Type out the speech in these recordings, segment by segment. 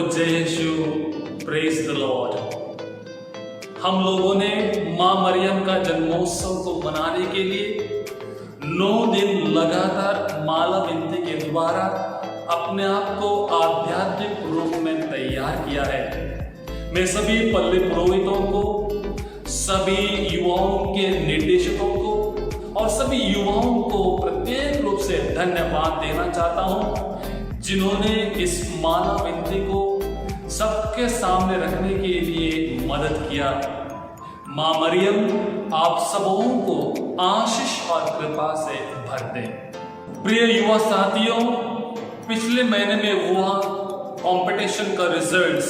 जय यीशु, praise the Lord. हम लोगों ने माँ मरियम का जन्मोत्सव को मनाने के लिए 9 दिन लगातार माला विनती के द्वारा अपने आप को आध्यात्मिक रूप में तैयार किया है। मैं सभी पल्ली पुरोहितों को, सभी युवाओं के निर्देशकों को और सभी युवाओं को प्रत्येक रूप से धन्यवाद देना चाहता हूँ, जिन्होंने इस माला विनती को सबके सामने रखने के लिए मदद किया। माँ मरियम आप सबों को आशीष और कृपा से भर दे। प्रिय युवा साथियों, पिछले महीने में हुआ कंपटीशन का रिजल्ट्स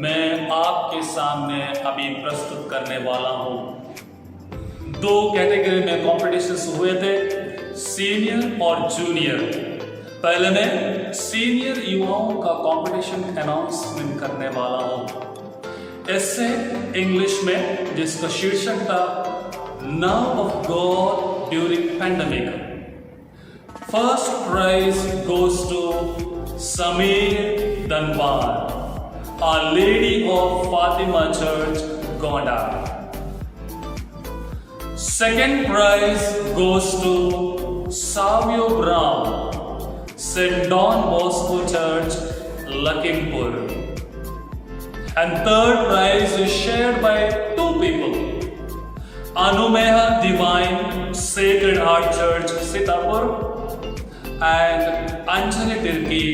मैं आपके सामने अभी प्रस्तुत करने वाला हूँ। 2 कैटेगरी में कॉम्पिटिशन्स हुए थे, सीनियर और जूनियर। पहले मैं सीनियर युवाओं का कंपटीशन अनाउंसमेंट करने वाला हूँ। ऐसे इंग्लिश में जिसका शीर्षक था now of God during pandemic. First prize goes to Sameer Dhanwar, Our Lady of Fatima Church, Gonda. Second prize goes to Savio Brown, St. Don Bosco Church, Lakhimpur. And third prize is shared by 2 people, Anumeha Divine Sacred Heart Church, Sitapur, and Anjali Tirki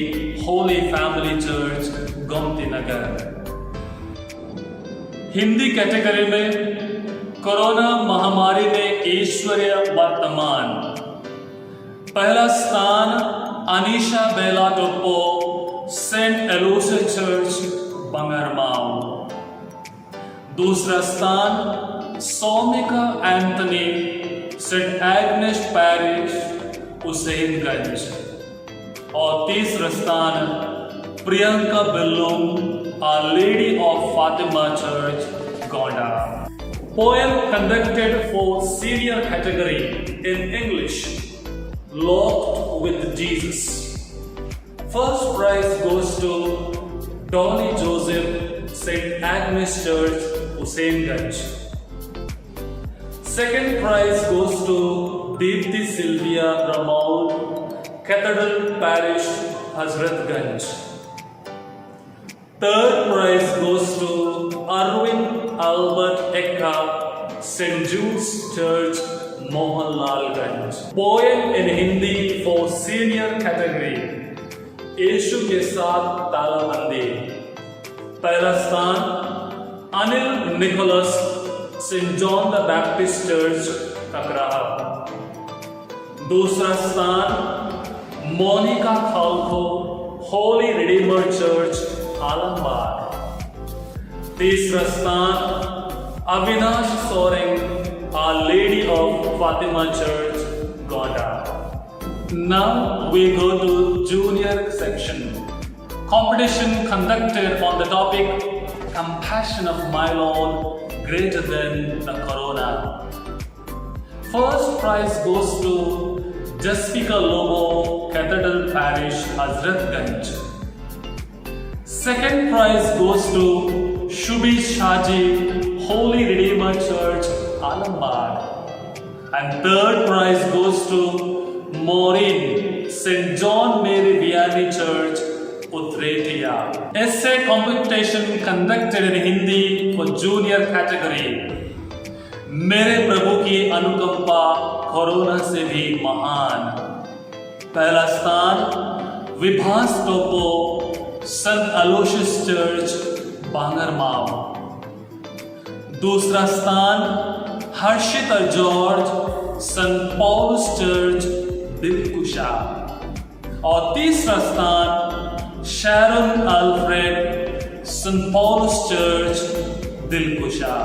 Holy Family Church, Gomti Nagar. Hindi category में corona महामारी में ईश्वरीय वर्तमान। पहला स्थान Anisha Bela Toppo, saint एलोसे church, Bangarmau. दूसरा स्थान Saumika Anthony, saint Agnes parish, Husainganj. और तीसरा स्थान Priyanka बिल्लूम, Our Lady of Fatima Church, Gonda. Poem conducted for senior category in English, Locked with Jesus. First prize goes to Dolly Joseph, St. Agnes Church, Husainganj. Second prize goes to Deepthi Sylvia Ramal, Cathedral Parish, Hazratganj. Third prize goes to Arvind Albert Ekka, St. Jude's Church, Mohanlalganj. Poem in Hindi for senior category, यीशु के साथ तालाबंदी। पहला स्थान Anil Nicholas, saint John the Baptist church, Kakraha. दूसरा स्थान मोनिका खालको, Holi Redeemer church, Alambagh. तीसरा स्थान Avinash Soreng, Our Lady of Fatima Church, Gonda. Now we go to junior section. Competition conducted on the topic Compassion of my Lord greater than the Corona. First prize goes to Jessica Lobo, Cathedral Parish, Hazratganj. Second prize goes to Shubhi Shaji, Holy Redeemer Church, Alambag. And third prize goes to Maureen, St. John Mary Vianney Church, Utretia. Essay competition conducted in Hindi for junior category. मेरे प्रभु की अनुकंपा corona से भी महान। पहला स्थान विभास टोपो, संत अलोशियस church, बांगरमाव। दूसरा स्थान हर्षिता जॉर्ज, संत पॉलस चर्च, दिलकुशा। और तीसरा स्थान शैरन अल्फ्रेड, संत Paul's church, Dilkusha.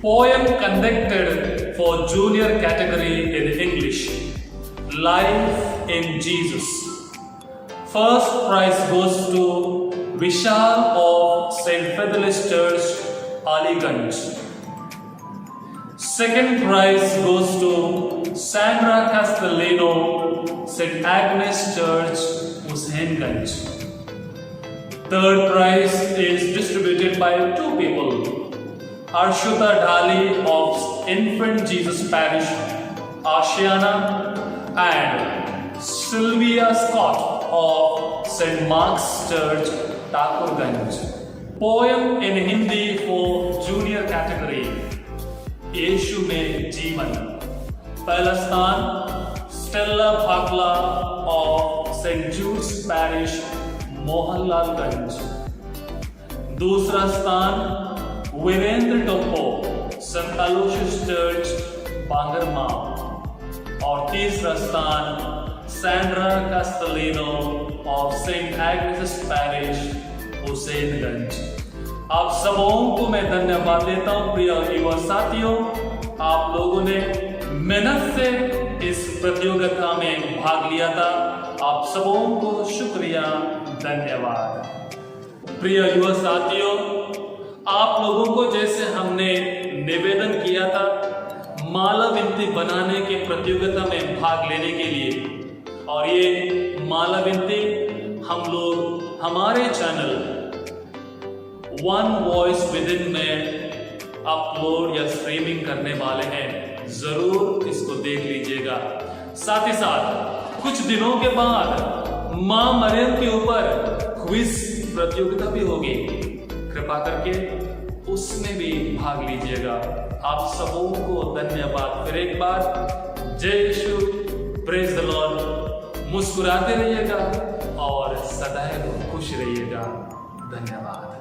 Poem conducted for junior category in English, Life in Jesus. First prize goes to Vishal of St. Fidelis Church, Aliganj. Second prize goes to Sandra Castellino, St. Agnes Church, Husainganj. Third prize is distributed by two people. Arshuta Dhali of Infant Jesus Parish, Ashiana, and Sylvia Scott of St. Mark's Church, Thakurganj. Poem in Hindi for junior category. यीशु में जीवन. पहला स्थान Stella Bhagla of St. Jude's Parish, Mohanlalganj. दूसरा स्थान Virendra Toppo, saint Aloysius church, Bangarmau. और तीसरा स्थान Sandra Castellino of saint Agnes parish, Husainganj. आप सबों को मैं धन्यवाद देता हूं. प्रिय युवा साथियों, आप लोगों ने मेहनत से इस प्रतियोगिता में भाग लिया था. आप सबों को शुक्रिया, धन्यवाद. प्रिय युवा साथियों, आप लोगों को जैसे हमने निवेदन किया था माला विनती बनाने के प्रतियोगिता में भाग लेने के लिए, और ये माला विनती हम लोग हमारे चैनल वन वॉइस विदिन में अपलोड या स्ट्रीमिंग करने वाले हैं. जरूर इसको देख लीजिएगा. साथ ही साथ कुछ दिनों के बाद मां मरियम के ऊपर क्विज प्रतियोगिता भी होगी. कृपा करके उसमें भी भाग लीजिएगा. आप सबों को धन्यवाद फिर एक बार. जय यीशु, प्रेज द लॉर्ड. मुस्कुराते रहिएगा और सदैव खुश रहिएगा. धन्यवाद.